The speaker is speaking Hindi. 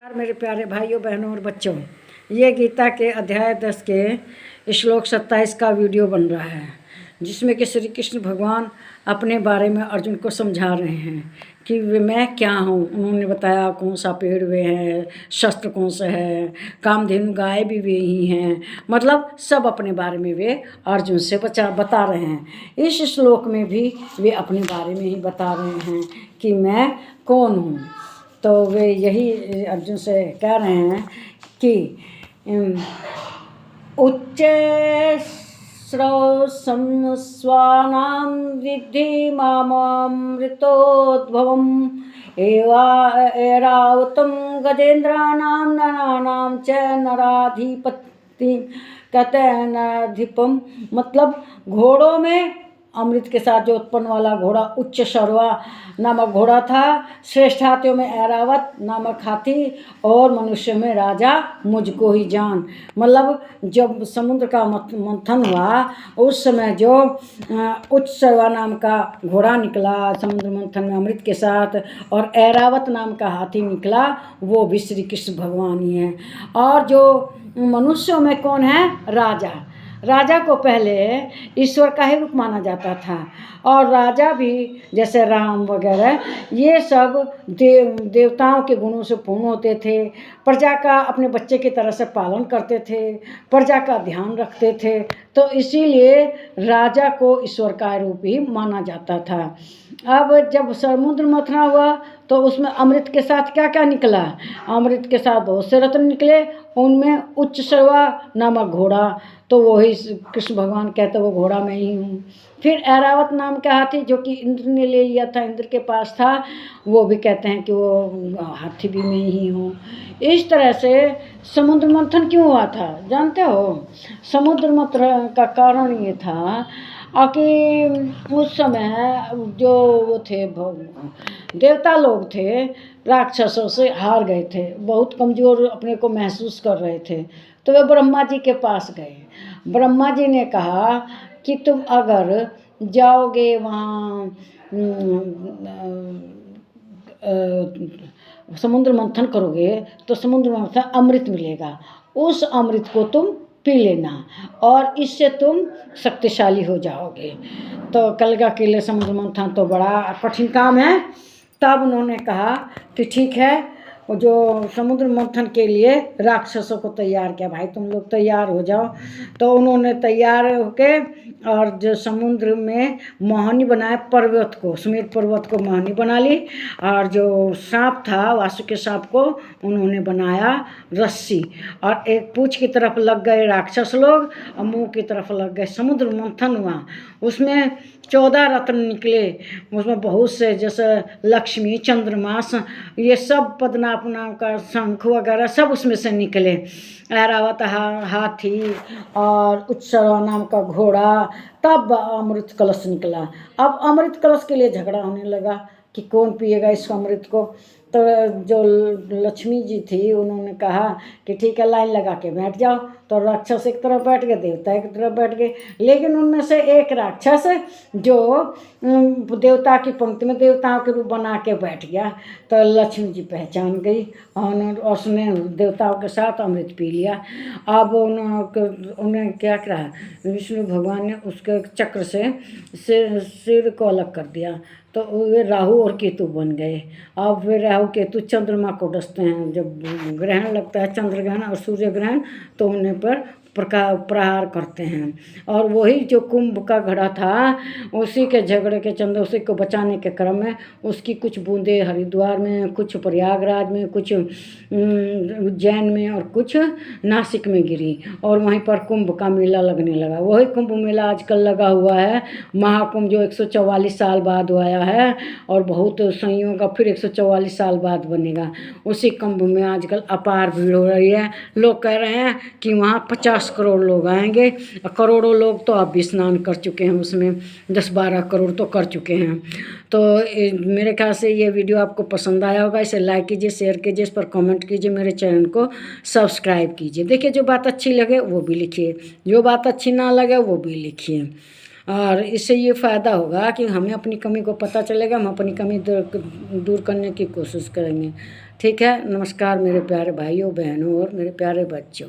मेरे प्यारे भाइयों बहनों और बच्चों, ये गीता के अध्याय 10 के श्लोक 27 का वीडियो बन रहा है, जिसमें कि श्री कृष्ण भगवान अपने बारे में अर्जुन को समझा रहे हैं कि वे मैं क्या हूँ। उन्होंने बताया कौन सा पेड़ वे है, शस्त्र कौन सा है, कामधेनु गाय भी वे ही हैं। मतलब सब अपने बारे में वे अर्जुन से बता रहे हैं। इस श्लोक में भी वे अपने बारे में ही बता रहे हैं कि मैं कौन हूँ। तो वे यही अर्जुन से कह रहे हैं कि उच्च श्रवसं स्वानां विद्धि मामृतोद्भवम् ऐरावतं गजेन्द्राणां नराणां च नराधिपति कतनाधिपम। मतलब घोड़ों में अमृत के साथ जो उत्पन्न वाला घोड़ा उच्च शर्वा नामक घोड़ा था, श्रेष्ठ हाथियों में ऐरावत नामक हाथी, और मनुष्य में राजा मुझको ही जान। मतलब जब समुद्र का मंथन हुआ उस समय जो उच्च शर्वा नाम का घोड़ा निकला समुद्र मंथन में अमृत के साथ, और ऐरावत नाम का हाथी निकला, वो भी श्री कृष्ण भगवान ही हैं। और जो मनुष्यों में कौन है? राजा। राजा को पहले ईश्वर का ही रूप माना जाता था, और राजा भी जैसे राम वगैरह ये सब देवताओं के गुणों से पूर्ण होते थे, प्रजा का अपने बच्चे की तरह से पालन करते थे, प्रजा का ध्यान रखते थे। तो इसीलिए राजा को ईश्वर का रूप ही माना जाता था। अब जब समुद्र मंथन हुआ तो उसमें अमृत के साथ क्या क्या निकला? अमृत के साथ बहुत से रत्न निकले, उनमें उच्च शर्वा नामक घोड़ा, तो वही कृष्ण भगवान कहते वो घोड़ा मैं ही हूँ। फिर ऐरावत नाम का हाथी जो कि इंद्र ने ले लिया था, इंद्र के पास था, वो भी कहते हैं कि वो हाथी भी मैं ही हूँ। इस तरह से समुद्र मंथन क्यों हुआ था जानते हो? समुद्र मंथन का कारण ये था कि उस समय जो वो थे देवता लोग थे, राक्षसों से हार गए थे, बहुत कमज़ोर अपने को महसूस कर रहे थे। तो वे ब्रह्मा जी के पास गए। ब्रह्मा जी ने कहा कि तुम अगर जाओगे वहाँ समुद्र मंथन करोगे तो समुद्र मंथन अमृत मिलेगा, उस अमृत को तुम पी लेना और इससे तुम शक्तिशाली हो जाओगे। तो कलगा के लिए समुद्र मंथन तो बड़ा कठिन काम है। तब उन्होंने कहा कि ठीक है, जो समुद्र मंथन के लिए राक्षसों को तैयार किया, भाई तुम लोग तैयार हो जाओ। तो उन्होंने तैयार होके और जो समुद्र में मोहनी बनाया पर्वत को, सुमेर पर्वत को मोहनी बना ली, और जो सांप था वासुकी सांप को उन्होंने बनाया रस्सी, और एक पूंछ की तरफ लग गए राक्षस लोग और मुंह की तरफ लग गए। समुद्र मंथन हुआ, उसमें 14 रत्न निकले, उसमें बहुत से जैसे लक्ष्मी, चंद्रमा, ये सब पद्मनाभ नाम का शंख वगैरह सब उसमें से निकले। ऐरावत हाथी और उच्चश्रवा नाम का घोड़ा, तब अमृत कलश निकला। अब अमृत कलश के लिए झगड़ा होने लगा कि कौन पिएगा इस अमृत को। तो जो लक्ष्मी जी थी उन्होंने कहा कि ठीक है लाइन लगा के बैठ जाओ। तो राक्षस एक तरफ बैठ गए, देवता एक तरफ बैठ गए, लेकिन उनमें से एक राक्षस जो देवता की पंक्ति में देवताओं के रूप बना के बैठ गया, तो लक्ष्मी जी पहचान गई और उसने देवताओं के साथ अमृत पी लिया। अब उन्हें क्या करा, विष्णु भगवान ने उसके चक्र से सिर को अलग कर दिया, तो वे राहु और केतु बन गए। अब वे राहु केतु चंद्रमा को डसते हैं। जब ग्रहण लगता है, चंद्र ग्रहण और सूर्य ग्रहण, तो उन्हें पर प्रहार करते हैं। और वही जो कुंभ का घड़ा था, उसी के झगड़े के चंद्र उसी को बचाने के क्रम में उसकी कुछ बूंदें हरिद्वार में, कुछ प्रयागराज में, कुछ उज्जैन में और कुछ नासिक में गिरी, और वहीं पर कुंभ का मेला लगने लगा। वही कुंभ मेला आजकल लगा हुआ है, महाकुंभ, जो 144 साल बाद आया है, और बहुत संयोग का फिर 144 साल बाद बनेगा। उसी कुंभ में आजकल अपार भीड़ हो रही है। लोग कह रहे हैं कि वहाँ 50 करोड़ लोग आएंगे, करोड़ों लोग तो अब भी स्नान कर चुके हैं, उसमें 10-12 करोड़ तो कर चुके हैं। तो मेरे ख्याल से ये वीडियो आपको पसंद आया होगा। इसे लाइक कीजिए, शेयर कीजिए, इस पर कमेंट कीजिए, मेरे चैनल को सब्सक्राइब कीजिए। देखिए, जो बात अच्छी लगे वो भी लिखिए, जो बात अच्छी ना लगे वो भी लिखिए। और इससे ये फ़ायदा होगा कि हमें अपनी कमी को पता चलेगा, हम अपनी कमी दूर करने की कोशिश करेंगे। ठीक है, नमस्कार मेरे प्यारे भाइयों बहनों और मेरे प्यारे बच्चों।